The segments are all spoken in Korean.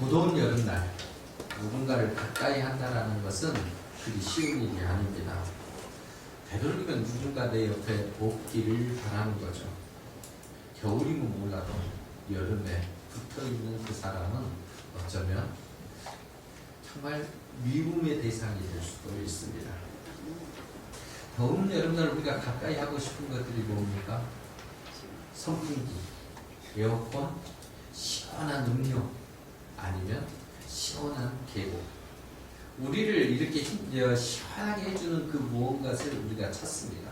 무더운 여름날 누군가를 가까이 한다는 것은 그리 쉬운 일이 아닙니다. 되도록이면 누군가 내 옆에 없기를 바라는 거죠. 겨울이면 몰라도 여름에 붙어있는 그 사람은 어쩌면 정말 미움의 대상이 될 수도 있습니다. 더운 여름날 우리가 가까이 하고 싶은 것들이 뭡니까? 선풍기, 에어컨, 시원한 음료, 아니면 시원한 계곡. 우리를 이렇게 시원하게 해주는 그 무언가를 우리가 찾습니다.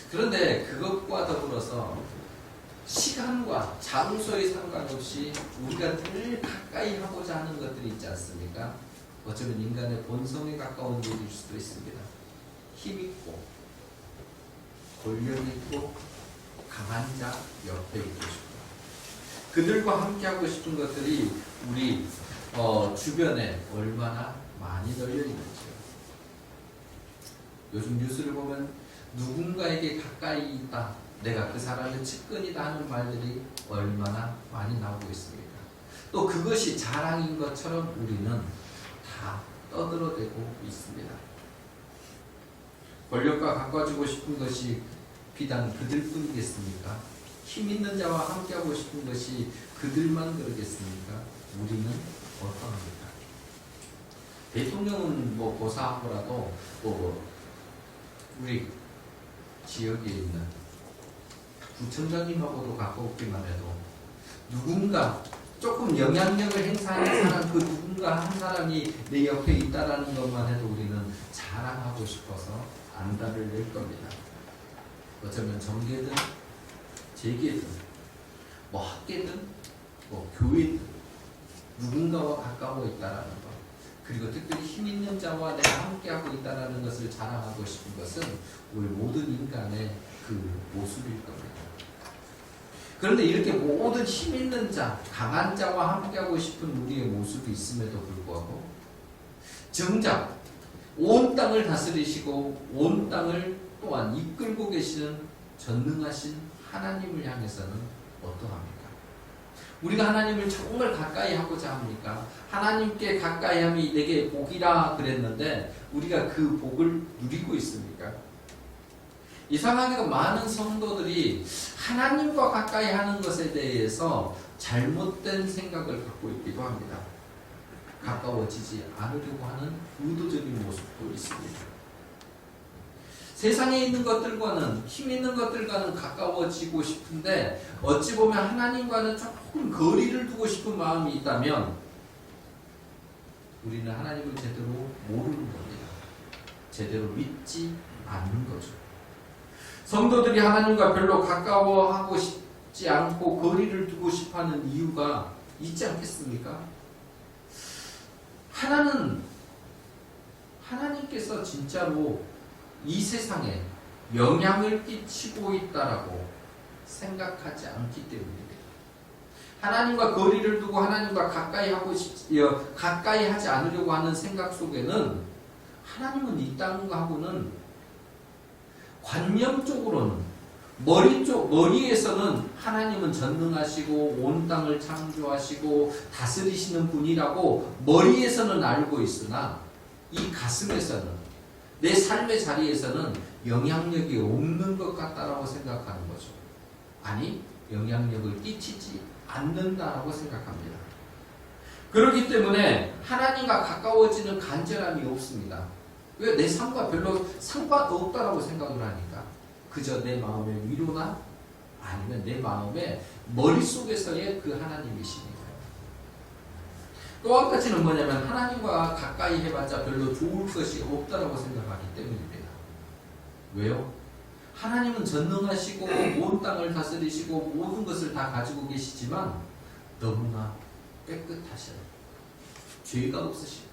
그런데 그것과 더불어서 시간과 장소에 상관없이 우리가 늘 가까이 하고자 하는 것들이 있지 않습니까? 어쩌면 인간의 본성에 가까운 일일 수도 있습니다. 힘있고 권력있고 강한 자 옆에 있고 싶다. 그들과 함께하고 싶은 것들이 우리 주변에 얼마나 많이 널려 있는지요. 요즘 뉴스를 보면 누군가에게 가까이 있다, 내가 그 사람의 측근이다 하는 말들이 얼마나 많이 나오고 있습니까? 또 그것이 자랑인 것처럼 우리는 다 떠들어대고 있습니다. 권력과 가까워지고 싶은 것이 비단 그들뿐이겠습니까? 힘 있는 자와 함께하고 싶은 것이 그들만 그러겠습니까? 우리는 어떠합니까? 대통령은 뭐 고사하고라도 우리 지역에 있는 구청장님하고도 가까웠기만 해도 누군가 조금 영향력을 행사하는 사람, 그 누군가 한 사람이 내 옆에 있다라는 것만 해도 우리는 자랑하고 싶어서 안달을 낼 겁니다. 어쩌면 정계든 재계든 뭐 학계든 뭐 교회든 누군가와 가까워 있다라는 것, 그리고 특별히 힘 있는 자와 내가 함께하고 있다라는 것을 자랑하고 싶은 것은 우리 모든 인간의 그 모습일 겁니다. 그런데 이렇게 모든 힘 있는 자, 강한 자와 함께하고 싶은 우리의 모습이 있음에도 불구하고 정작 온 땅을 다스리시고 온 땅을 또한 이끌고 계시는 전능하신 하나님을 향해서는 어떠합니까? 우리가 하나님을 정말 가까이 하고자 합니까? 하나님께 가까이함이 내게 복이라 그랬는데 우리가 그 복을 누리고 있습니까? 이상하게도 많은 성도들이 하나님과 가까이 하는 것에 대해서 잘못된 생각을 갖고 있기도 합니다. 가까워지지 않으려고 하는 의도적인 모습도 있습니다. 세상에 있는 것들과는, 힘 있는 것들과는 가까워지고 싶은데 어찌 보면 하나님과는 조금 거리를 두고 싶은 마음이 있다면 우리는 하나님을 제대로 모르는 겁니다. 제대로 믿지 않는 거죠. 성도들이 하나님과 별로 가까워하고 싶지 않고 거리를 두고 싶어하는 이유가 있지 않겠습니까? 하나님께서 진짜로 이 세상에 영향을 끼치고 있다라고 생각하지 않기 때문입니다. 하나님과 거리를 두고 하나님과 가까이 하지 않으려고 하는 생각 속에는 하나님은 있다는 거하고는 관념적으로는 머리에서는 하나님은 전능하시고 온 땅을 창조하시고 다스리시는 분이라고 머리에서는 알고 있으나 이 가슴에서는, 내 삶의 자리에서는 영향력이 없는 것 같다라고 생각하는 거죠. 아니, 영향력을 끼치지 않는다라고 생각합니다. 그렇기 때문에 하나님과 가까워지는 간절함이 없습니다. 왜? 내 삶과 별로 상관없다라고 생각을 하니까. 그저 내 마음의 위로나 아니면 내 마음의 머릿속에서의 그 하나님이시니까요. 또 한 가지는 뭐냐면 하나님과 가까이 해봤자 별로 좋을 것이 없다라고 생각하기 때문입니다. 왜요? 하나님은 전능하시고 온 땅을 다스리시고 모든 것을 다 가지고 계시지만 너무나 깨끗하셔요. 죄가 없으시고.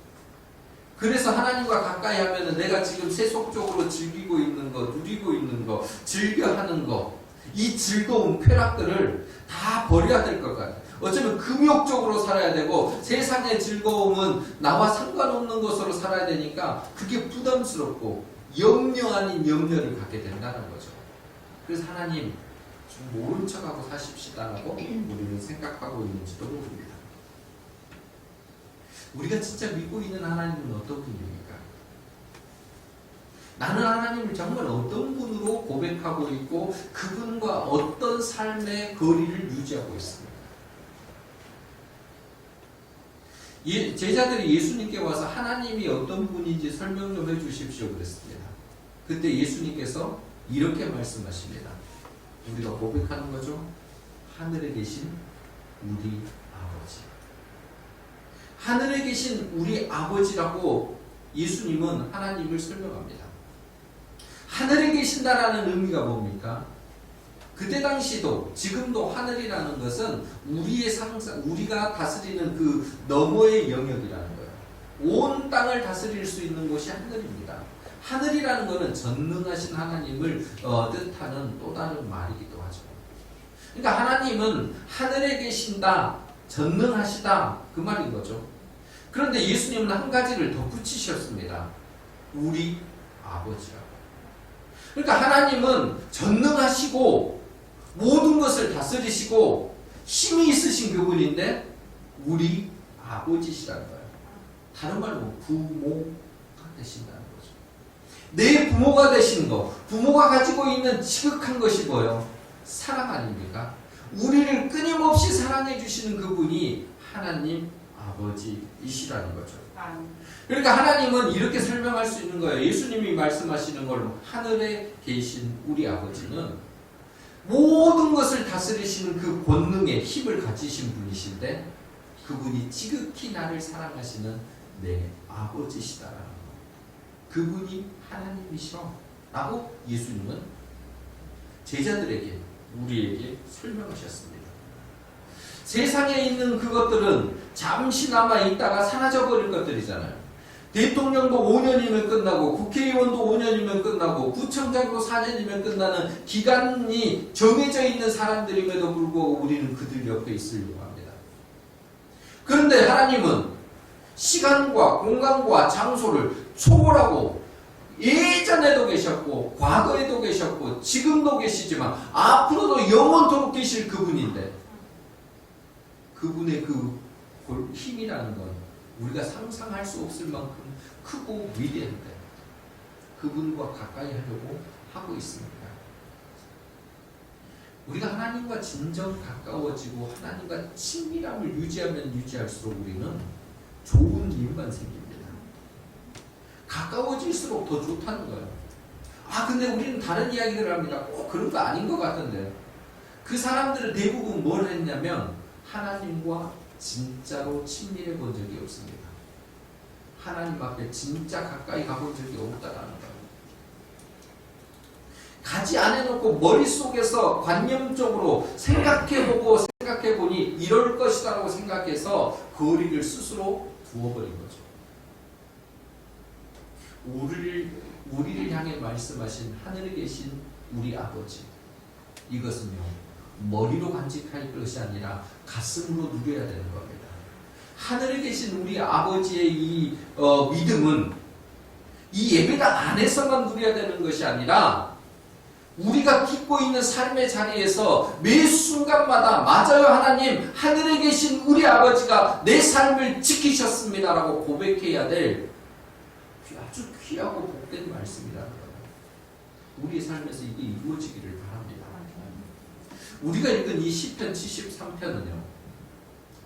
그래서 하나님과 가까이 하면 내가 지금 세속적으로 즐기고 있는 거, 누리고 있는 거, 즐겨하는 거, 이 즐거운 쾌락들을 다 버려야 될 것 같아요. 어쩌면 금욕적으로 살아야 되고 세상의 즐거움은 나와 상관없는 것으로 살아야 되니까 그게 부담스럽고 염려 아닌 염려를 갖게 된다는 거죠. 그래서 하나님 좀 모른 척하고 사십시다라고 우리는 생각하고 있는지도 모릅니다. 우리가 진짜 믿고 있는 하나님은 어떤 분입니까? 나는 하나님을 정말 어떤 분으로 고백하고 있고 그분과 어떤 삶의 거리를 유지하고 있습니다. 제자들이 예수님께 와서 하나님이 어떤 분인지 설명 좀 해주십시오 그랬습니다. 그때 예수님께서 이렇게 말씀하십니다. 우리가 고백하는 거죠. 하늘에 계신 우리 아버지. 하늘에 계신 우리 아버지라고 예수님은 하나님을 설명합니다. 하늘에 계신다라는 의미가 뭡니까? 그때 당시도 지금도 하늘이라는 것은 우리의 상상, 우리가 다스리는 그 너머의 영역이라는 거예요. 온 땅을 다스릴 수 있는 곳이 하늘입니다. 하늘이라는 것은 전능하신 하나님을 뜻하는 또 다른 말이기도 하죠. 그러니까 하나님은 하늘에 계신다, 전능하시다 그 말인 거죠. 그런데 예수님은 한 가지를 덧붙이셨습니다. 우리 아버지라고. 그러니까 하나님은 전능하시고 모든 것을 다스리시고 힘이 있으신 그분인데 우리 아버지시라는 거예요. 다른 말로 부모가 되신다는 거죠. 내 부모가 되신 거, 부모가 가지고 있는 지극한 것이 뭐예요? 사랑 아닙니까? 우리를 끊임없이 사랑해 주시는 그분이 하나님 아버지이시라는 거죠. 그러니까 하나님은 이렇게 설명할 수 있는 거예요. 예수님이 말씀하시는 걸로 하늘에 계신 우리 아버지는 모든 것을 다스리시는 그 권능의 힘을 가지신 분이신데 그분이 지극히 나를 사랑하시는 내 아버지시다라는 거. 그분이 하나님이시여 라고 예수님은 제자들에게 우리에게 설명하셨습니다. 세상에 있는 그것들은 잠시나마 있다가 사라져버릴 것들이잖아요. 대통령도 5년이면 끝나고 국회의원도 5년이면 끝나고 구청장도 4년이면 끝나는 기간이 정해져 있는 사람들임에도 불구하고 우리는 그들 옆에 있으려고 합니다. 그런데 하나님은 시간과 공간과 장소를 초월하고 예전에도 계셨고 과거에도 계셨고 지금도 계시지만 앞으로도 영원토록 계실 그분인데 그분의 그 힘이라는 건 우리가 상상할 수 없을 만큼 크고 위대한데 그분과 가까이 하려고 하고 있습니다. 우리가 하나님과 진정 가까워지고 하나님과 친밀함을 유지하면 유지할수록 우리는 좋은 일만 생깁니다. 가까워질수록 더 좋다는 거예요. 근데 우리는 다른 이야기들을 합니다. 꼭 그런 거 아닌 것 같은데 그 사람들은 대부분 뭘 했냐면 하나님과 진짜로 친밀해 본 적이 없습니다. 하나님 앞에 진짜 가까이 가본 적이 없다라는 거예요. 가지 않아놓고 머릿속에서 관념적으로 생각해보고 생각해보니 이럴 것이다라고 생각해서 거리를 스스로 두어버린 거죠. 우리를 향해 말씀하신 하늘에 계신 우리 아버지, 이것은요 머리로 간직할 것이 아니라 가슴으로 누려야 되는 겁니다. 하늘에 계신 우리 아버지의 이 믿음은 이 예배당 안에서만 누려야 되는 것이 아니라 우리가 믿고 있는 삶의 자리에서 매 순간마다 맞아요 하나님, 하늘에 계신 우리 아버지가 내 삶을 지키셨습니다라고 고백해야 될 아주 귀하고 복된 말씀이라는 거예요. 우리의 삶에서 이게 이루어지기를 바랍니다. 우리가 읽은 이 시편 73편은요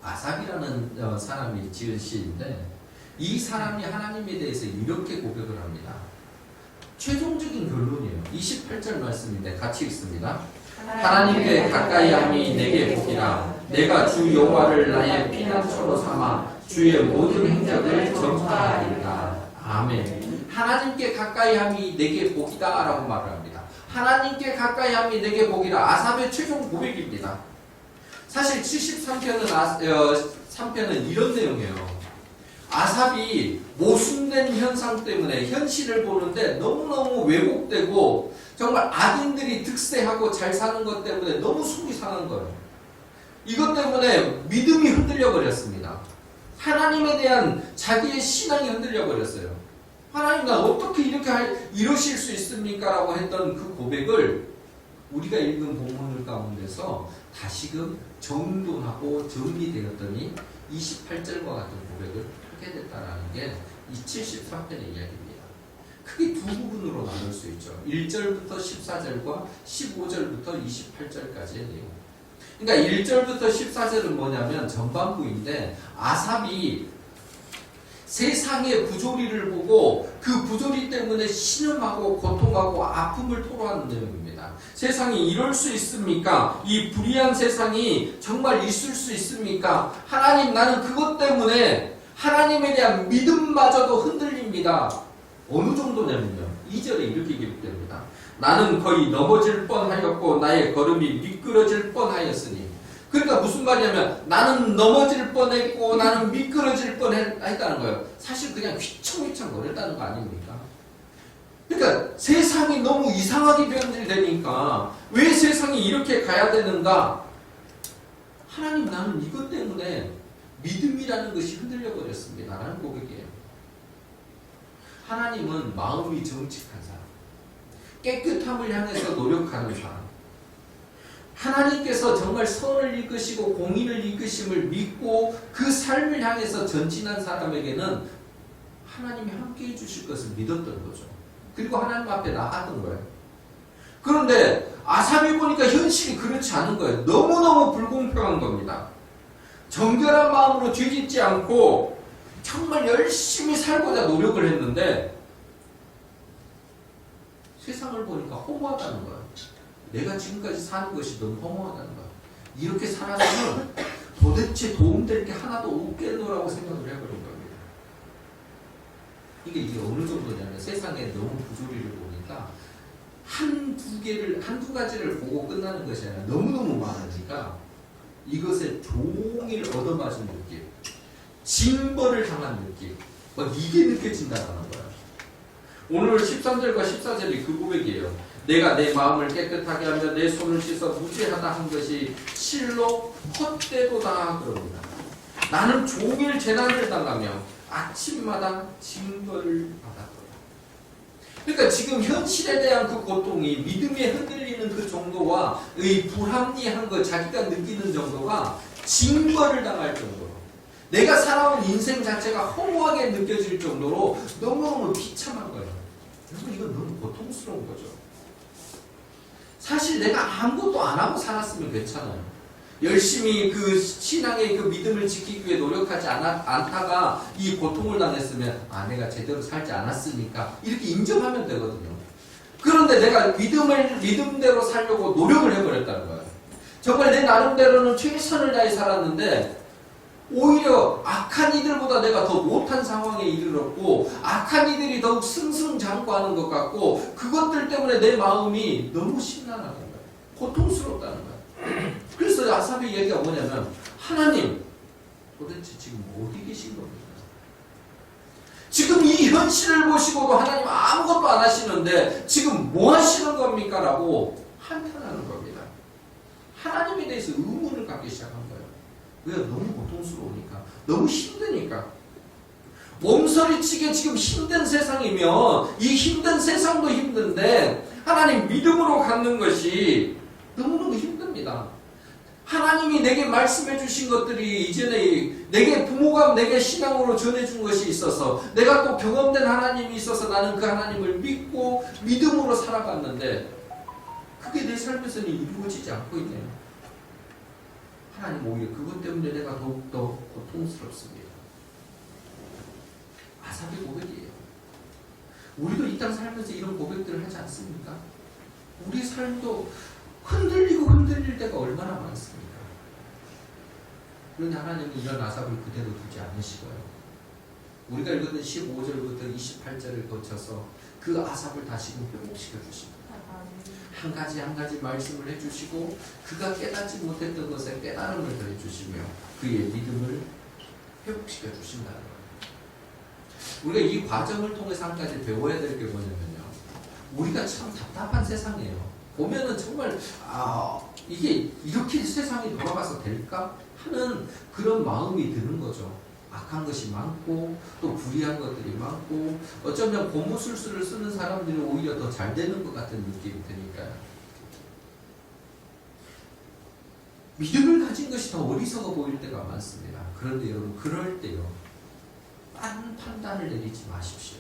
아삽이라는 사람이 지은 시인데 이 사람이 하나님에 대해서 이렇게 고백을 합니다. 최종적인 결론이에요. 28절 말씀인데 같이 읽습니다. 하나님께 가까이 함이 내게 복이라. 내가 주 여호와를 나의 피난처로 삼아 주의 모든 행적을 전파하리이다. 아멘. 하나님께 가까이 함이 내게 복이다 라고 말을 합니다. 하나님께 가까이 함이 내게 복이라. 아삽의 최종 고백입니다. 사실 73편은 3편은 이런 내용이에요. 아삽이 모순된 현상 때문에 현실을 보는데 너무너무 왜곡되고 정말 악인들이 득세하고 잘 사는 것 때문에 너무 속이 상한 거예요. 이것 때문에 믿음이 흔들려 버렸습니다. 하나님에 대한 자기의 신앙이 흔들려 버렸어요. 하나님 나 어떻게 이러실 수 있습니까? 라고 했던 그 고백을 우리가 읽은 본문을 가운데서 다시금 정돈하고 정리되었더니 28절과 같은 고백을 그렇게 됐다라는 게 이 73편의 이야기입니다. 크게 두 부분으로 나눌 수 있죠. 1절부터 14절과 15절부터 28절까지의 내용. 그러니까 1절부터 14절은 뭐냐면 전반부인데 아삽이 세상의 부조리를 보고 그 부조리 때문에 신음하고 고통하고 아픔을 토로하는 내용입니다. 세상이 이럴 수 있습니까? 이 불의한 세상이 정말 있을 수 있습니까? 하나님, 나는 그것 때문에 하나님에 대한 믿음마저도 흔들립니다. 어느 정도냐면요, 2절에 이렇게 기록됩니다. 나는 거의 넘어질 뻔하였고 나의 걸음이 미끄러질 뻔하였으니. 그러니까 무슨 말이냐면 나는 넘어질 뻔했고 나는 미끄러질 뻔했다는 거예요. 사실 그냥 휘청휘청 거렸다는 거 아닙니까? 그러니까 세상이 너무 이상하게 변질되니까 왜 세상이 이렇게 가야 되는가? 하나님, 나는 이것 때문에 믿음이라는 것이 흔들려 버렸습니다 라는 고백이에요. 하나님은 마음이 정직한 사람, 깨끗함을 향해서 노력하는 사람, 하나님께서 정말 선을 이끄시고 공의를 이끄심을 믿고 그 삶을 향해서 전진한 사람에게는 하나님이 함께 해주실 것을 믿었던 거죠. 그리고 하나님 앞에 나갔던 거예요. 그런데 아삽이 보니까 현실이 그렇지 않은 거예요. 너무너무 불공평한 겁니다. 정결한 마음으로 뒤집지 않고 정말 열심히 살고자 노력을 했는데 세상을 보니까 허무하다는 거예요. 내가 지금까지 사는 것이 너무 허무하다는 거예요. 이렇게 살아서는 도대체 도움될 게 하나도 없겠노라고 생각을 해버린 겁니다. 이게 어느 정도냐면 세상에 너무 부조리를 보니까 한두 가지를 보고 끝나는 것이 아니라 너무너무 많으니까 이것에 종일 얻어맞은 느낌, 징벌을 당한 느낌, 이게 느껴진다는 거예요. 오늘 13절과 14절이 그 고백이에요. 내가 내 마음을 깨끗하게 하며 내 손을 씻어 무죄하다 한 것이 실로 헛되도다 그럽니다. 나는 종일 재난을 당하며 아침마다 징벌을 받았다. 그러니까 지금 현실에 대한 그 고통이 믿음에 흔들리는 그 정도와 이 불합리한 것, 자기가 느끼는 정도가 징벌을 당할 정도로, 내가 살아온 인생 자체가 허무하게 느껴질 정도로 너무너무 비참한 거예요. 여러분, 이건 너무 고통스러운 거죠. 사실 내가 아무것도 안 하고 살았으면 괜찮아요. 열심히 그 신앙의 그 믿음을 지키기 위해 노력하지 않다가 이 고통을 당했으면 내가 제대로 살지 않았으니까 이렇게 인정하면 되거든요. 그런데 내가 믿음대로 살려고 노력을 해버렸다는 거예요. 정말 내 나름대로는 최선을 다해 살았는데 오히려 악한 이들보다 내가 더 못한 상황에 이르렀고 악한 이들이 더욱 승승장구하는 것 같고 그것들 때문에 내 마음이 너무 심란하다는 거예요. 고통스럽다는 거예요. 그래서 아삽의 얘기가 뭐냐면, 하나님 도대체 지금 어디 계신 겁니까? 지금 이 현실을 보시고도 하나님 아무것도 안 하시는데 지금 뭐 하시는 겁니까? 라고 한탄하는 겁니다. 하나님에 대해서 의문을 갖기 시작한 거예요. 왜? 너무 고통스러우니까, 너무 힘드니까. 몸서리치게 지금 힘든 세상이면 이 힘든 세상도 힘든데 하나님 믿음으로 갖는 것이 너무너무 힘듭니다. 하나님이 내게 말씀해 주신 것들이 이전에 내게 부모가 내게 신앙으로 전해준 것이 있어서 내가 또 경험된 하나님이 있어서 나는 그 하나님을 믿고 믿음으로 살아갔는데 그게 내 삶에서는 이루어지지 않고 있네요. 하나님, 오히려 그것 때문에 내가 더욱더 고통스럽습니다. 아삽의 고백이에요. 우리도 이 땅 살면서 이런 고백들을 하지 않습니까? 우리 삶도 흔들리고 흔들릴 때가 얼마나 많습니까? 그런데 하나님은 이런 아삽을 그대로 두지 않으시고요. 우리가 읽었던 15절부터 28절을 거쳐서 그 아삽을 다시금 회복시켜 주십니다. 한 가지 한 가지 말씀을 해주시고 그가 깨닫지 못했던 것에 깨달음을 더해 주시며 그의 믿음을 회복시켜 주신다는 거예요. 우리가 이 과정을 통해서 한 가지 배워야 될 게 뭐냐면요, 우리가 참 답답한 세상이에요. 보면은 정말 이게 이렇게 세상이 돌아가서 될까 하는 그런 마음이 드는 거죠. 악한 것이 많고 또 불의한 것들이 많고 어쩌면 고무술수를 쓰는 사람들이 오히려 더 잘 되는 것 같은 느낌이 드니까요. 믿음을 가진 것이 더 어리석어 보일 때가 많습니다. 그런데 여러분, 그럴 때요, 빠른 판단을 내리지 마십시오.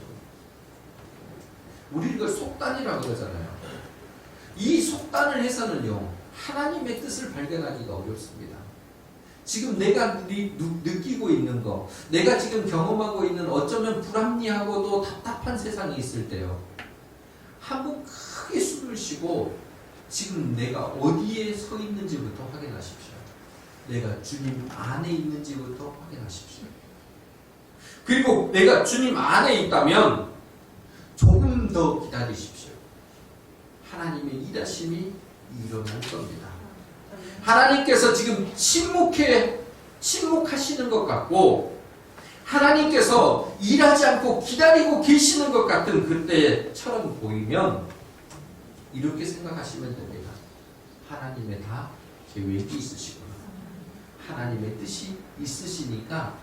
우리 이걸 속단이라고 그러잖아요. 이 속단을 해서는요, 하나님의 뜻을 발견하기가 어렵습니다. 지금 내가 느끼고 있는 거, 내가 지금 경험하고 있는 어쩌면 불합리하고도 답답한 세상이 있을 때요, 한번 크게 숨을 쉬고 지금 내가 어디에 서 있는지부터 확인하십시오. 내가 주님 안에 있는지부터 확인하십시오. 그리고 내가 주님 안에 있다면 조금 더 기다리십시오. 하나님의 일하심이 일어날 겁니다. 하나님께서 지금 침묵하시는 것 같고, 하나님께서 일하지 않고 기다리고 계시는 것 같은 그때처럼 보이면 이렇게 생각하시면 됩니다. 하나님의 다 계획이 있으시구나. 하나님의 뜻이 있으시니까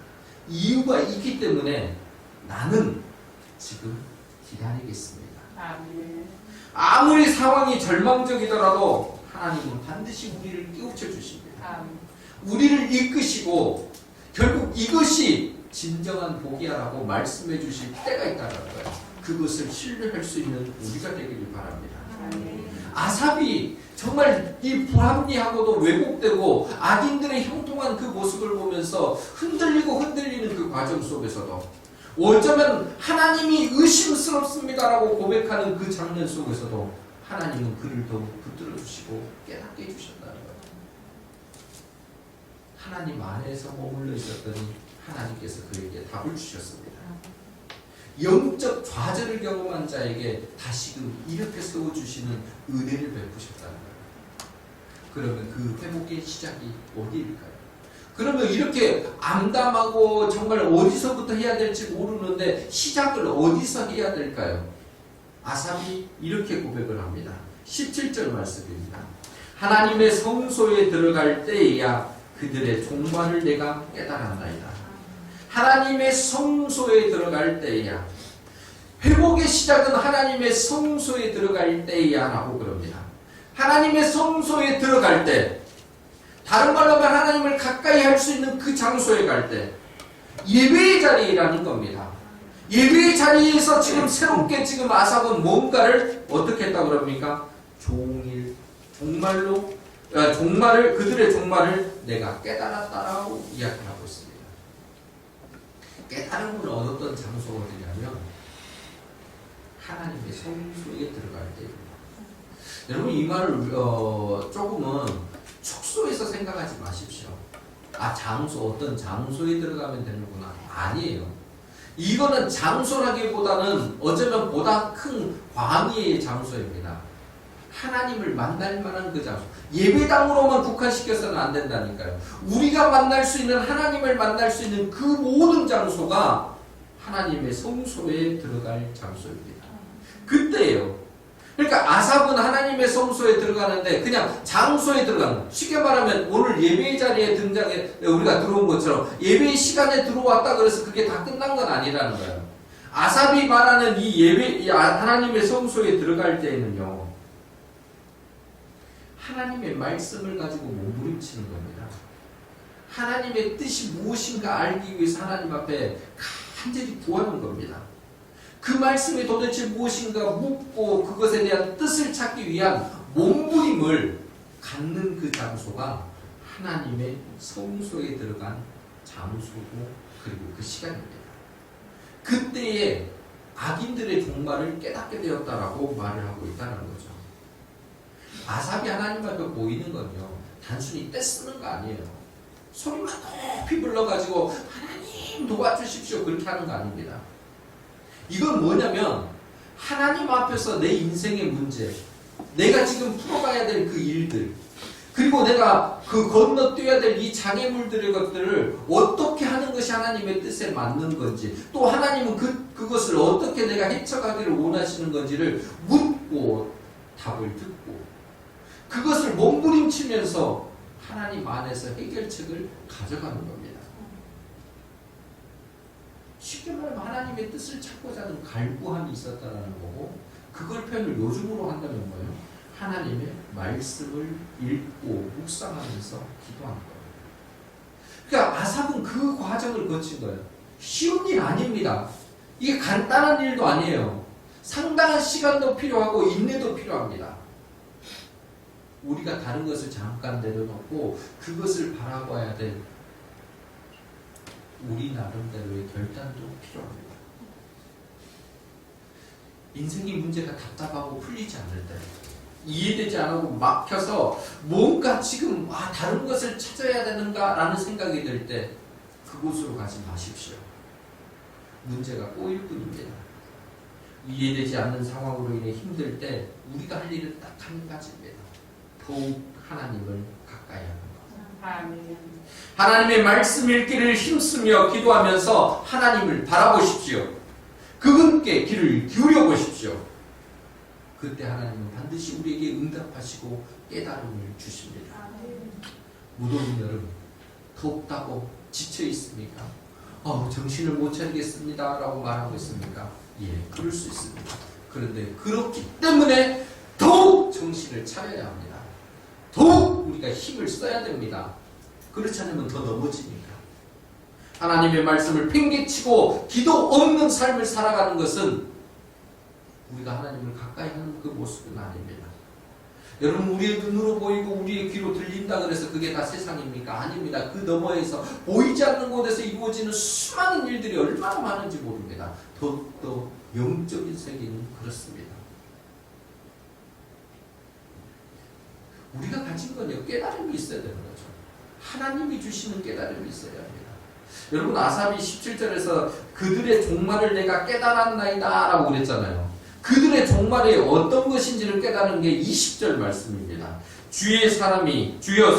이유가 있기 때문에 나는 지금 기다리겠습니다. 아무리 상황이 절망적이더라도 하나님은 반드시 우리를 깨우쳐 주십니다. 우리를 이끄시고 결국 이것이 진정한 복이야라고 말씀해 주실 때가 있다는 거예요. 그것을 신뢰할 수 있는 우리가 되기를 바랍니다. 아삽이 정말 이 불합리하고도 왜곡되고 악인들의 형통한 그 모습을 보면서 흔들리는 그 과정 속에서도, 어쩌면 하나님이 의심스럽습니다라고 고백하는 그 장면 속에서도 하나님은 그를 더욱 붙들어 주시고 깨닫게 해주셨다는 거예요. 하나님 안에서 머물러 있었더니 하나님께서 그에게 답을 주셨습니다. 영적 좌절을 경험한 자에게 다시금 이렇게 세워주시는 은혜를 베푸셨다는 거예요. 그러면 그 회복의 시작이 어디일까요? 그러면 이렇게 암담하고 정말 어디서부터 해야 될지 모르는데 시작을 어디서 해야 될까요? 아삽이 이렇게 고백을 합니다. 17절 말씀입니다. 하나님의 성소에 들어갈 때에야 그들의 종말을 내가 깨달았나이다. 하나님의 성소에 들어갈 때에야, 회복의 시작은 하나님의 성소에 들어갈 때에야 라고 그럽니다. 하나님의 성소에 들어갈 때, 다른 말로 하면 하나님을 가까이 할 수 있는 그 장소에 갈 때, 예배의 자리라는 겁니다. 예배의 자리에서 지금 새롭게 지금 아삽은 뭔가를 어떻게 했다고 그럽니까? 그들의 종말을 내가 깨달았다라고 이야기하고 있습니다. 깨달음을 얻었던 장소가 어디냐면 하나님의 성소에 들어갈 때입니다. 여러분 이 말을 조금은 축소해서 생각하지 마십시오. 어떤 장소에 들어가면 되는구나. 아니에요. 이거는 장소라기보다는 어쩌면 보다 큰 광의의 장소입니다. 하나님을 만날 만한 그 장소. 예배당으로만 국한시켜서는 안 된다니까요. 우리가 만날 수 있는, 하나님을 만날 수 있는 그 모든 장소가 하나님의 성소에 들어갈 장소입니다. 그때예요. 그러니까 아삽은 하나님의 성소에 들어가는데 그냥 장소에 들어가는, 쉽게 말하면 오늘 예배의 자리에 우리가 들어온 것처럼 예배의 시간에 들어왔다 그래서 그게 다 끝난 건 아니라는 거예요. 아삽이 말하는 이 하나님의 성소에 들어갈 때에는요, 하나님의 말씀을 가지고 몸부림치는 겁니다. 하나님의 뜻이 무엇인가 알기 위해서 하나님 앞에 간절히 구하는 겁니다. 그 말씀이 도대체 무엇인가 묻고 그것에 대한 뜻을 찾기 위한 몸부림을 갖는 그 장소가 하나님의 성소에 들어간 장소고, 그리고 그 시간입니다. 그때에 악인들의 종말을 깨닫게 되었다라고 말을 하고 있다는 거죠. 아삽이 하나님 앞에 보이는 건요, 단순히 떼쓰는 거 아니에요. 소리만 높이 불러가지고 하나님 도와주십시오 그렇게 하는 거 아닙니다. 이건 뭐냐면 하나님 앞에서 내 인생의 문제, 내가 지금 풀어가야 될 그 일들, 그리고 내가 그 건너뛰어야 될 이 장애물들의 것들을 어떻게 하는 것이 하나님의 뜻에 맞는 건지, 또 하나님은 그것을 어떻게 내가 헤쳐가기를 원하시는 건지를 묻고 답을 듣고, 그것을 몸부림치면서 하나님 안에서 해결책을 가져가는 겁니다. 쉽게 말하면 하나님의 뜻을 찾고자 하는 갈구함이 있었다는 거고, 그걸 표현을 요즘으로 한다면 뭐예요? 하나님의 말씀을 읽고 묵상하면서 기도하는 거예요. 그러니까 아삽은 그 과정을 거친 거예요. 쉬운 일 아닙니다. 이게 간단한 일도 아니에요. 상당한 시간도 필요하고 인내도 필요합니다. 우리가 다른 것을 잠깐 내려놓고 그것을 바라봐야 될 우리 나름대로의 결단도 필요합니다. 인생의 문제가 답답하고 풀리지 않을 때, 이해되지 않고 막혀서 뭔가 지금 다른 것을 찾아야 되는가라는 생각이 들 때 그곳으로 가지 마십시오. 문제가 꼬일 뿐입니다. 이해되지 않는 상황으로 인해 힘들 때 우리가 할 일은 딱 한 가지입니다. 더욱 하나님을 가까이 하는 것. 하나님의 말씀 읽기를 힘쓰며 기도하면서 하나님을 바라보십시오. 그분께 귀를 기울여 보십시오. 그때 하나님은 반드시 우리에게 응답하시고 깨달음을 주십니다. 무더운 여름 덥다고 지쳐 있습니까? 정신을 못 차리겠습니다 라고 말하고 있습니까? 예, 그럴 수 있습니다. 그런데 그렇기 때문에 더욱 정신을 차려야 합니다. 더욱 우리가 힘을 써야 됩니다. 그렇지 않으면 더 넘어지니까. 하나님의 말씀을 팽개치고 기도 없는 삶을 살아가는 것은 우리가 하나님을 가까이 하는 그 모습은 아닙니다. 여러분, 우리의 눈으로 보이고 우리의 귀로 들린다 그래서 그게 다 세상입니까? 아닙니다. 그 너머에서 보이지 않는 곳에서 이루어지는 수많은 일들이 얼마나 많은지 모릅니다. 더욱더 영적인 세계는 그렇습니다. 우리가 가진 건요, 깨달음이 있어야 되는 거죠. 하나님이 주시는 깨달음이 있어야 합니다. 여러분, 아삽이 17절에서 그들의 종말을 내가 깨달았나이다 라고 그랬잖아요. 그들의 종말이 어떤 것인지를 깨달은 게 20절 말씀입니다. 주여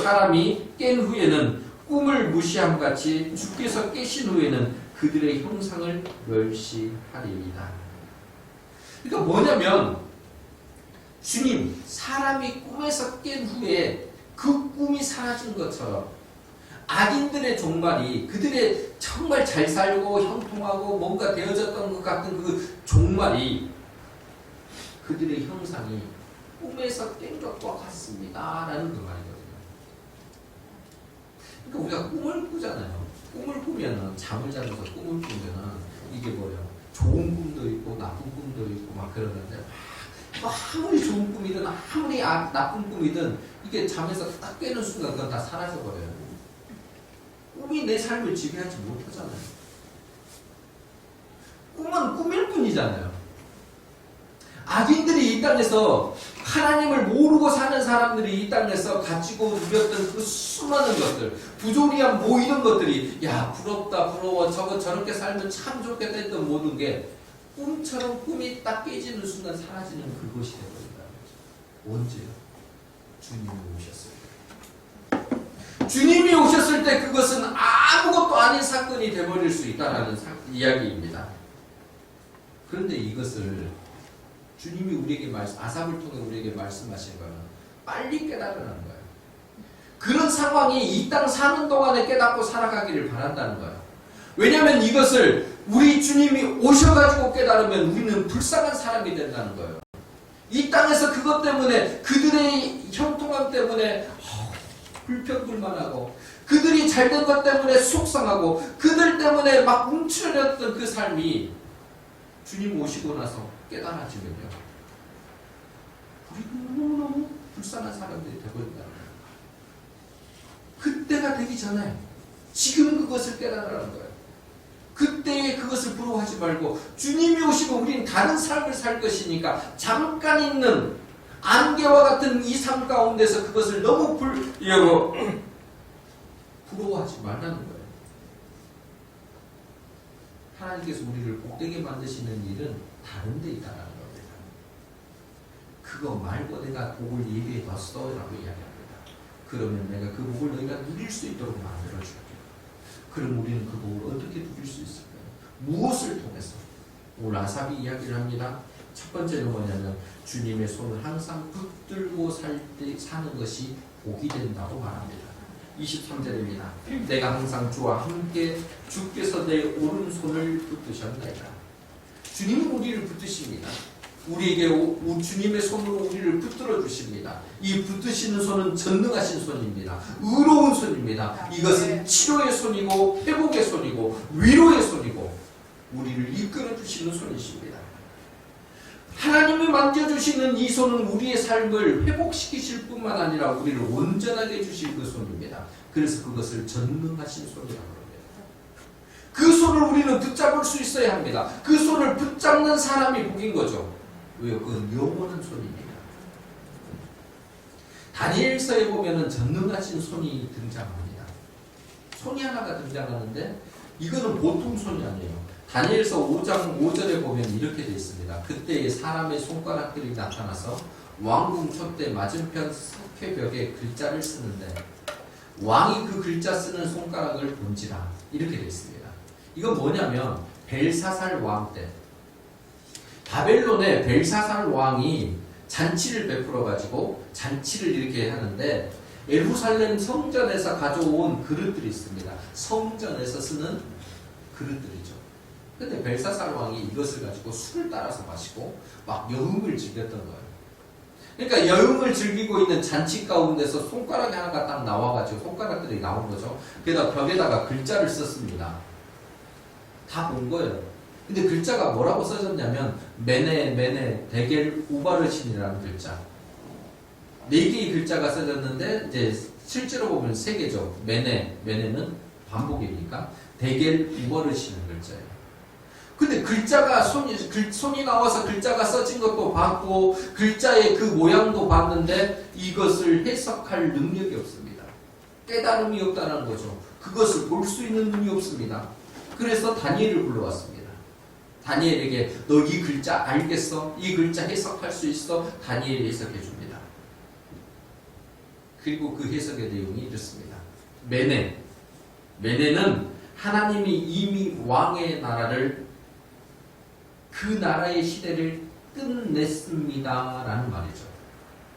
사람이 깬 후에는 꿈을 무시함같이 주께서 깨신 후에는 그들의 형상을 멸시하리이다. 그러니까 뭐냐면 주님, 사람이 꿈에서 깬 후에 그 꿈이 사라진 것처럼 악인들의 종말이, 그들의 정말 잘 살고 형통하고 뭔가 되어졌던 것 같은 그 종말이, 그들의 형상이 꿈에서 깬 것과 같습니다 라는 그 말이거든요. 그러니까 우리가 꿈을 꾸잖아요. 꿈을 꾸면은, 잠을 자면서 꿈을 꾸면은 이게 뭐예요? 좋은 꿈도 있고 나쁜 꿈도 있고 막 그러는데, 아무리 좋은 꿈이든 아무리 나쁜 꿈이든 이게 잠에서 딱 깨는 순간 그건 다 사라져버려요. 꿈이 내 삶을 지배하지 못하잖아요. 꿈은 꿈일 뿐이잖아요. 악인들이 이 땅에서, 하나님을 모르고 사는 사람들이 이 땅에서 가지고 누렸던 그 수많은 것들, 부조리한 이런 것들이, 야, 부럽다, 부러워, 저렇게 살면 참 좋겠다 했던 모든 게 꿈처럼 꿈이 딱 깨지는 순간 사라지는 그것이 되버린다. 언제요? 주님이 오셨을 때. 주님이 오셨을 때 그것은 아무것도 아닌 사건이 되버릴 수 있다는 이야기입니다. 그런데 이것을 주님이 우리에게 아삽을 통해 우리에게 말씀하신 거는 빨리 깨달으라는 거예요. 그런 상황이 이 땅 사는 동안에 깨닫고 살아가기를 바란다는 거예요. 왜냐하면 이것을 우리 주님이 오셔가지고 깨달으면 우리는 불쌍한 사람이 된다는 거예요. 이 땅에서 그것 때문에, 그들의 형통함 때문에 불평불만하고, 그들이 잘된 것 때문에 속상하고, 그들 때문에 막 움츠러졌던 그 삶이 주님 오시고 나서 깨달아지면요, 우리는 너무너무 불쌍한 사람들이 되버린다는 거예요. 그때가 되기 전에 지금 그것을 깨달으라는 거예요. 그때에 그것을 부러워하지 말고, 주님이 오시고 우리는 다른 삶을 살 것이니까 잠깐 있는 안개와 같은 이 삶 가운데서 그것을 너무 부러워하지 말라는 거예요. 하나님께서 우리를 복되게 만드시는 일은 다른 데 있다는 겁니다. 그거 말고 내가 복을 예비해 뒀어 라고 이야기합니다. 그러면 내가 그 복을 너희가 누릴 수 있도록 만들어줄게. 그럼 우리는 그 복을 어떻게 누릴 수 있을까요? 무엇을 통해서? 오늘 아삽이 이야기를 합니다. 첫 번째는 뭐냐면 주님의 손을 항상 붙들고 사는 것이 복이 된다고 말합니다. 23절입니다. 내가 항상 주와 함께 주께서 내 오른손을 붙드셨나이다. 주님은 우리를 붙드십니다. 우리에게 주님의 손으로 우리를 붙들어 주십니다. 이 붙드시는 손은 전능하신 손입니다. 의로운 손입니다. 이것은 치료의 손이고 회복의 손이고 위로의 손이고 우리를 이끌어 주시는 손이십니다. 하나님이 만져주시는 이 손은 우리의 삶을 회복시키실 뿐만 아니라 우리를 온전하게 해주실 그 손입니다. 그래서 그것을 전능하신 손이라고 합니다. 그 손을 우리는 붙잡을 수 있어야 합니다. 그 손을 붙잡는 사람이 복인 거죠. 왜요? 그건 영원한 손입니다. 다니엘서에 보면은 전능하신 손이 등장합니다. 손이 하나가 등장하는데 이거는 보통 손이 아니에요. 다니엘서 5장 5절에 보면 이렇게 되어 있습니다. 그때에 사람의 손가락들이 나타나서 왕궁 촛대 맞은편 석회벽에 글자를 쓰는데 왕이 그 글자 쓰는 손가락을 본지라 이렇게 되어 있습니다. 이건 뭐냐면 벨사살 왕 때 바벨론의 벨사살 왕이 잔치를 베풀어 가지고 잔치를 이렇게 하는데 예루살렘 성전에서 가져온 그릇들이 있습니다. 성전에서 쓰는 그릇들이죠. 근데 벨사살 왕이 이것을 가지고 술을 따라서 마시고 막 여흥을 즐겼던 거예요. 그러니까 여흥을 즐기고 있는 잔치 가운데서 손가락이 하나가 딱 나와가지고 손가락들이 나온 거죠. 게다가 벽에다가 글자를 썼습니다. 다 본 거예요. 근데 글자가 뭐라고 써졌냐면 메네 데겔 우바르신이라는 글자. 4개의 글자가 써졌는데 이제 실제로 보면 3개죠. 메네는 반복이니까 데겔 우바르신의 글자예요. 근데 글자가 손이 나와서 글자가 써진 것도 봤고 글자의 그 모양도 봤는데 이것을 해석할 능력이 없습니다. 깨달음이 없다는 거죠. 그것을 볼 수 있는 눈이 없습니다. 그래서 다니엘을 불러왔습니다. 다니엘에게 너 이 글자 알겠어? 이 글자 해석할 수 있어? 다니엘이 해석해 줍니다. 그리고 그 해석의 내용이 이렇습니다. 메네는 하나님이 이미 왕의 나라를 그 나라의 시대를 끝냈습니다 라는 말이죠.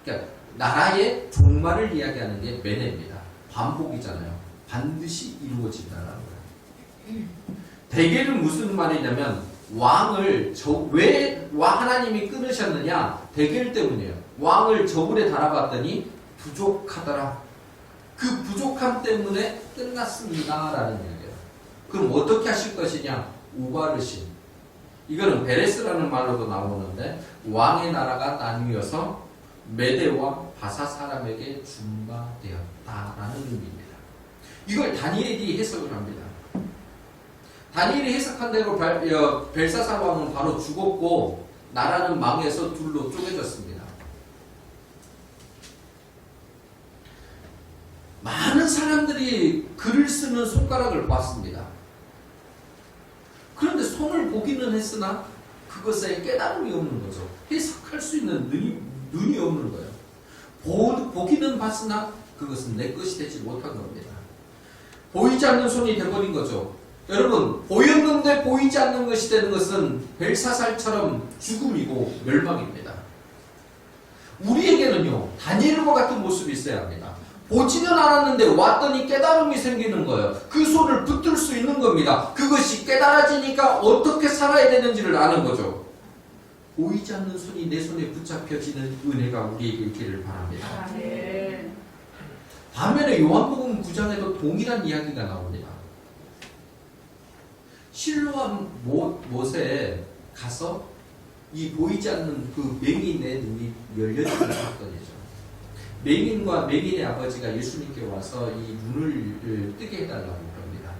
그러니까 나라의 종말을 이야기하는 게 메네입니다. 반복이잖아요. 반드시 이루어진다라는 거예요. 대개는 무슨 말이냐면 왕을 왜 하나님이 끊으셨느냐? 대결 때문이에요. 왕을 저울에 달아봤더니 부족하더라. 그 부족함 때문에 끝났습니다 라는 얘기예요. 그럼 어떻게 하실 것이냐? 우바르신. 이거는 베레스라는 말로도 나오는데 왕의 나라가 나뉘어서 메대와 바사 사람에게 준바되었다라는 의미입니다. 이걸 다니엘이 해석을 합니다. 다니엘이 해석한 대로 벨사살 왕은 바로 죽었고 나라는 망해서 둘로 쪼개졌습니다. 많은 사람들이 글을 쓰는 손가락을 봤습니다. 그런데 손을 보기는 했으나 그것에 깨달음이 없는 거죠. 해석할 수 있는 눈이 없는 거예요. 보기는 봤으나 그것은 내 것이 되지 못한 겁니다. 보이지 않는 손이 되어버린 거죠. 여러분, 보였는데 보이지 않는 것이 되는 것은 벨사살처럼 죽음이고 멸망입니다. 우리에게는요, 다니엘과 같은 모습이 있어야 합니다. 보지는 않았는데 왔더니 깨달음이 생기는 거예요. 그 손을 붙들 수 있는 겁니다. 그것이 깨달아지니까 어떻게 살아야 되는지를 아는 거죠. 보이지 않는 손이 내 손에 붙잡혀지는 은혜가 우리에게 있기를 바랍니다. 네. 반면에 요한복음 9장에도 동일한 이야기가 나옵니다. 실로암 못에 가서 이 보이지 않는 그 맹인의 눈이 열려지는 사건이죠. 맹인과 맹인의 아버지가 예수님께 와서 이 눈을 뜨게 해달라고 합니다.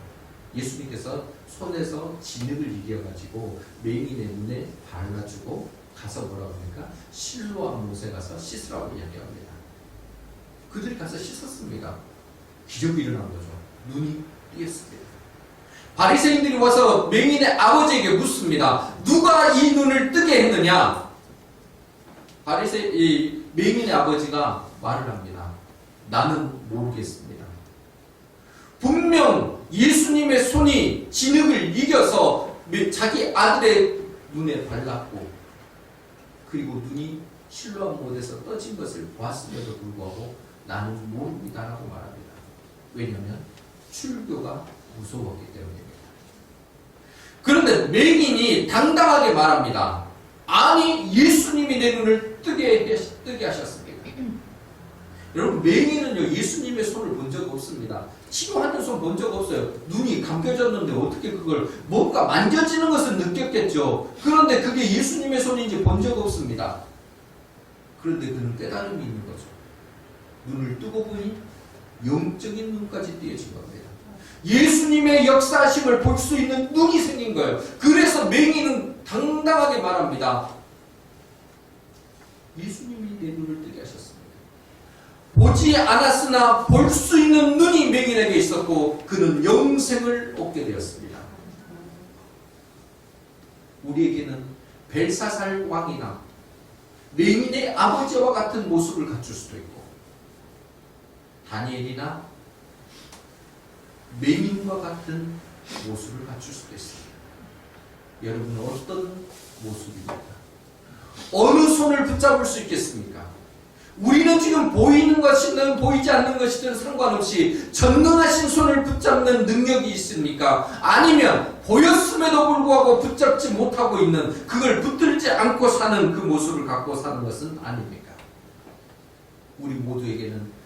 예수님께서 손에서 진흙을 이겨가지고 맹인의 눈에 발라주고 가서 뭐라고 합니까? 실로암 못에 가서 씻으라고 이야기합니다. 그들이 가서 씻었습니다. 기적이 일어난 거죠. 눈이 뜨였습니다. 바리새인들이 와서 맹인의 아버지에게 묻습니다. 누가 이 눈을 뜨게 했느냐? 이 맹인의 아버지가 말을 합니다. 나는 모르겠습니다. 분명 예수님의 손이 진흙을 이겨서 자기 아들의 눈에 발랐고 그리고 눈이 실로암 못에서 떠진 것을 보았음에도 불구하고 나는 모릅니다라고 말합니다. 왜냐하면 출교가 무서웠기 때문입니다. 그런데 맹인이 당당하게 말합니다. 아니, 예수님이 내 눈을 뜨게 하셨습니다. 여러분, 맹인은요, 예수님의 손을 본 적 없습니다. 치료하는 손 본 적 없어요. 눈이 감겨졌는데 어떻게 그걸 뭔가 만져지는 것은 느꼈겠죠. 그런데 그게 예수님의 손인지 본 적 없습니다. 그런데 그는 깨달음이 있는 거죠. 눈을 뜨고 보니 영적인 눈까지 띄어진 겁니다. 예수님의 역사하심을 볼 수 있는 눈이 생긴 거예요. 그래서 맹인은 당당하게 말합니다. 예수님이 내 눈을 뜨게 하셨습니다. 보지 않았으나 볼 수 있는 눈이 맹인에게 있었고 그는 영생을 얻게 되었습니다. 우리에게는 벨사살 왕이나 맹인의 아버지와 같은 모습을 갖출 수도 있고 다니엘이나 맹인과 같은 모습을 갖출 수도 있습니다. 여러분은 어떤 모습입니까? 어느 손을 붙잡을 수 있겠습니까? 우리는 지금 보이는 것이든 보이지 않는 것이든 상관없이 전능하신 손을 붙잡는 능력이 있습니까? 아니면 보였음에도 불구하고 붙잡지 못하고 있는, 그걸 붙들지 않고 사는 그 모습을 갖고 사는 것은 아닙니까? 우리 모두에게는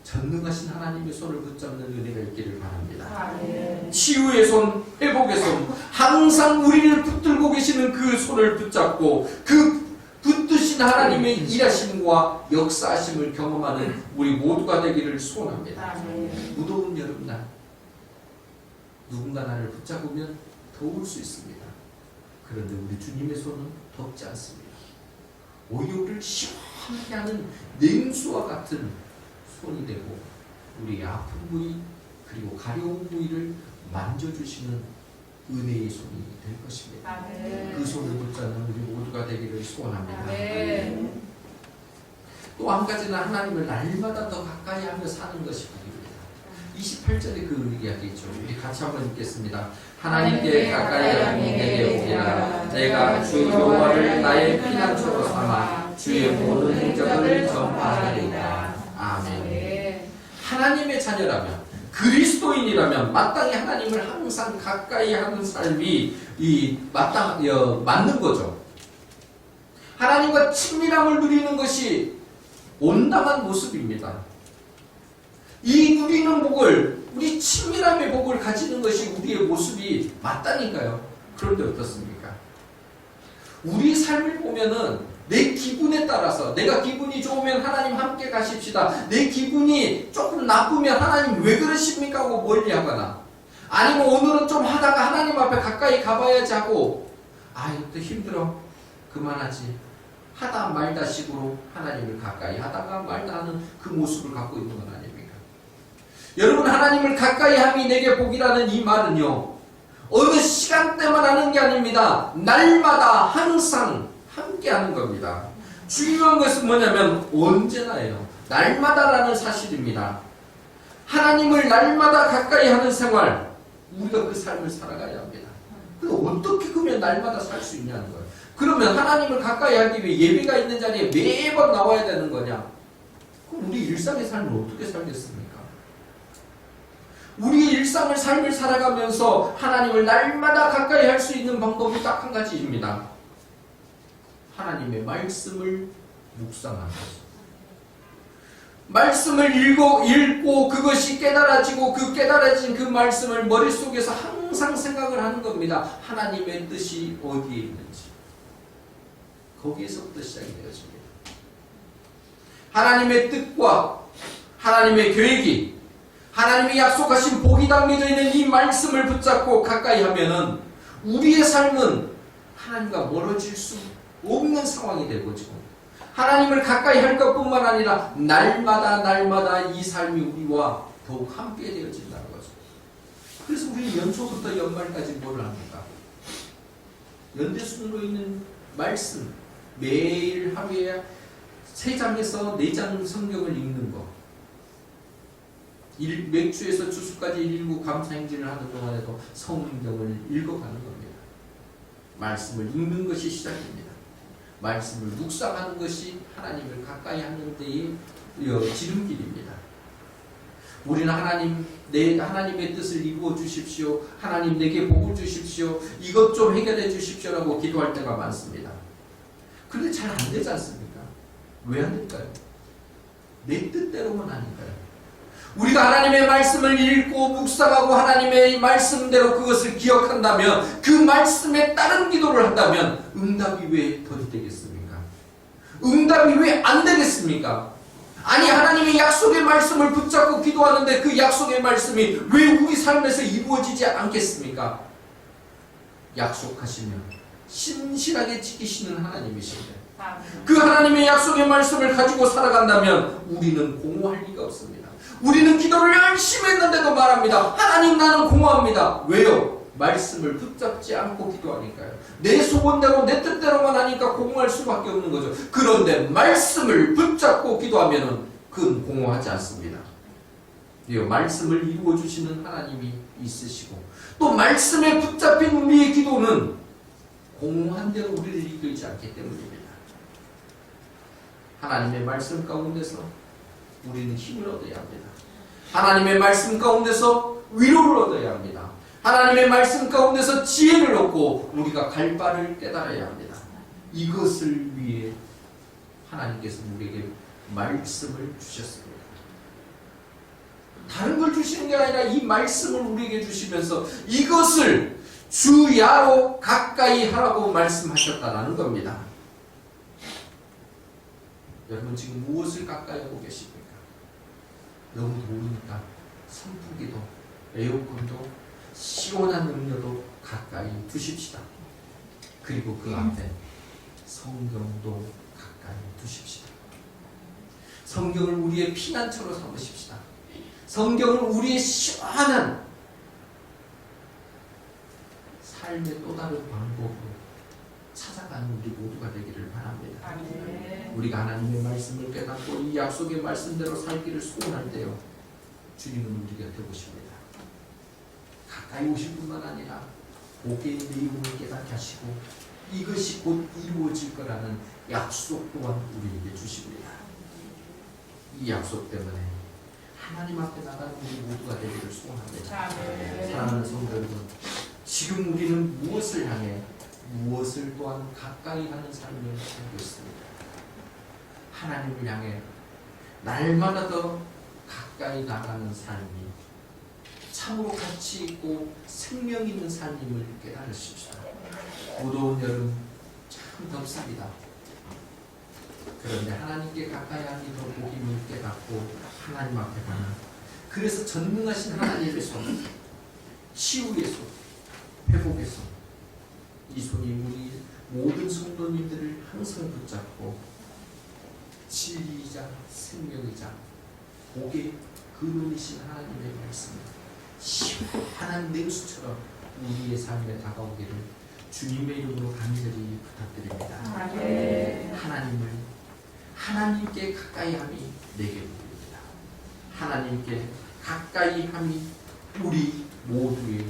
전능하신 하나님의 손을 붙잡는 은혜가 있기를 바랍니다. 치유의 손, 회복의 손, 항상 우리를 붙들고 계시는 그 손을 붙잡고 그 붙드신 하나님의 일하심과 역사하심을 경험하는 우리 모두가 되기를 소원합니다. 무더운 여름날 누군가 나를 붙잡으면 더울 수 있습니다. 그런데 우리 주님의 손은 덥지 않습니다. 오히려 우리를 시원하게 하는 냉수와 같은 손이 되고 우리의 아픈 부위 그리고 가려운 부위를 만져주시는 은혜의 손이 될 것입니다. 그 손을 붙잡는 우리 모두가 되기를 소원합니다. 또 한 가지는 하나님을 날마다 더 가까이 하며 사는 것이 복입니다. 28절에 그 이야기 있죠. 우리 같이 한번 읽겠습니다. 하나님께 가까이 하니 내게 오리라. 내가 주 여호와를 나의 피난처로 삼아 주의 모든 행적을 전파하리라. 아멘. 하나님의 자녀라면, 그리스도인이라면 마땅히 하나님을 항상 가까이 하는 삶이 맞는 거죠. 하나님과 친밀함을 누리는 것이 온당한 모습입니다. 이 누리는 복을, 우리 친밀함의 복을 가지는 것이 우리의 모습이 맞다니까요. 그런데 어떻습니까? 우리 삶을 보면은 내 기분에 따라서, 내가 기분이 좋으면 하나님 함께 가십시다. 내 기분이 조금 나쁘면 하나님 왜 그러십니까 하고 멀리하거나, 아니면 오늘은 좀 하다가 하나님 앞에 가까이 가봐야지 하고, 이것도 힘들어 그만하지 하다 말다 식으로 하나님을 가까이 하다가 말다 하는 그 모습을 갖고 있는 건 아닙니까? 여러분, 하나님을 가까이 함이 내게 복이라는 이 말은요, 어느 시간대만 하는 게 아닙니다. 날마다 항상 함께 하는 겁니다. 중요한 것은 뭐냐면 언제나예요. 날마다라는 사실입니다. 하나님을 날마다 가까이 하는 생활, 우리가 그 삶을 살아가야 합니다. 어떻게 그러면 날마다 살 수 있냐는 거예요. 그러면 하나님을 가까이 하기 위해 예배가 있는 자리에 매번 나와야 되는 거냐? 그럼 우리 일상의 삶을 어떻게 살겠습니까? 우리의 일상을 삶을 살아가면서 하나님을 날마다 가까이 할 수 있는 방법이 딱 한 가지입니다. 하나님의 말씀을 묵상하는 것입니다. 말씀을 읽고 그것이 깨달아지고 그 깨달아진 그 말씀을 머릿속에서 항상 생각을 하는 겁니다. 하나님의 뜻이 어디에 있는지. 거기에서부터 시작이 되어집니다. 하나님의 뜻과 하나님의 계획이, 하나님이 약속하신 복이 담겨져 있는 이 말씀을 붙잡고 가까이 하면은 우리의 삶은 하나님과 멀어질 수 없는 상황이 되고, 지금 하나님을 가까이 할 것뿐만 아니라 날마다 이 삶이 우리와 더욱 함께 되어진다는 거죠. 그래서 우리 연초부터 연말까지 뭘 합니까? 연대순으로 있는 말씀, 매일 하루에 3장에서 4장 성경을 읽는 거, 맥주에서 주수까지 읽고 감사행진을 하는 동안에도 성경을 읽어가는 겁니다. 말씀을 읽는 것이 시작입니다. 말씀을 묵상하는 것이 하나님을 가까이 하는 데의 지름길입니다. 우리는 하나님의 뜻을 이루어 주십시오. 하나님 내게 복을 주십시오. 이것 좀 해결해 주십시오라고 기도할 때가 많습니다. 근데 잘 안 되지 않습니까? 왜 안 될까요? 내 뜻대로만 아닐까요? 우리가 하나님의 말씀을 읽고 묵상하고 하나님의 말씀대로 그것을 기억한다면, 그 말씀에 따른 기도를 한다면 응답이 왜 더 되겠습니까? 응답이 왜 안 되겠습니까? 아니, 하나님의 약속의 말씀을 붙잡고 기도하는데 그 약속의 말씀이 왜 우리 삶에서 이루어지지 않겠습니까? 약속하시면 신실하게 지키시는 하나님이신데, 그 하나님의 약속의 말씀을 가지고 살아간다면 우리는 공허할 리가 없습니다. 우리는 기도를 열심히 했는데도 말합니다. 하나님, 나는 공허합니다. 왜요? 말씀을 붙잡지 않고 기도하니까요. 내 소원대로 내 뜻대로만 하니까 공허할 수밖에 없는 거죠. 그런데 말씀을 붙잡고 기도하면 그건 공허하지 않습니다. 말씀을 이루어 주시는 하나님이 있으시고, 또 말씀에 붙잡힌 우리의 기도는 공허한 대로 우리를 이끌지 않기 때문입니다. 하나님의 말씀 가운데서 우리는 힘을 얻어야 합니다. 하나님의 말씀 가운데서 위로를 얻어야 합니다. 하나님의 말씀 가운데서 지혜를 얻고 우리가 갈 바를 깨달아야 합니다. 이것을 위해 하나님께서 우리에게 말씀을 주셨습니다. 다른 걸 주시는 게 아니라 이 말씀을 우리에게 주시면서 이것을 주야로 가까이 하라고 말씀하셨다는 겁니다. 여러분, 지금 무엇을 가까이 하고 계십니까? 너무 더우니까 선풍기도 에어컨도 시원한 음료도 가까이 두십시다. 그리고 그 앞에 성경도 가까이 두십시다. 성경을 우리의 피난처로 삼으십시다. 성경을 우리의 시원한 삶의 또 다른 방법으로 찾아가는 우리 모두가 되기를 바랍니다. 아멘. 우리가 하나님의 말씀을 깨닫고 이 약속의 말씀대로 살기를 소원할 때요, 주님은 우리 곁에 오십니다. 가까이 오실 뿐만 아니라 복의 내용을 깨닫게 하시고 이것이 곧 이루어질 거라는 약속 또한 우리에게 주십니다. 이 약속 때문에 하나님 앞에 나가는 우리 모두가 되기를 소원합니다. 아멘. 사랑하는 성도 여러분, 지금 우리는 무엇을 향해 무엇을 또한 가까이 하는 삶을 살고 있습니다. 하나님을 향해 날마다 더 가까이 나가는 삶이 참으로 가치 있고 생명 있는 삶임을 깨달으십시오. 무더운 여름 참 덥습니다. 그런데 하나님께 가까이 하니 더 복임을 깨닫고 하나님 앞에 가는, 그래서 전능하신 하나님의 손, 치유의 손, 회복의 손, 이 손이 우리 모든 성도님들을 항상 붙잡고 진리이자 생명이자 복의 근원이신 하나님의 말씀을 시원한 냉수처럼 우리의 삶에 다가오기를 주님의 이름으로 간절히 부탁드립니다. 네. 하나님께 가까이 함이 내게 보입니다. 하나님께 가까이 함이 우리 모두의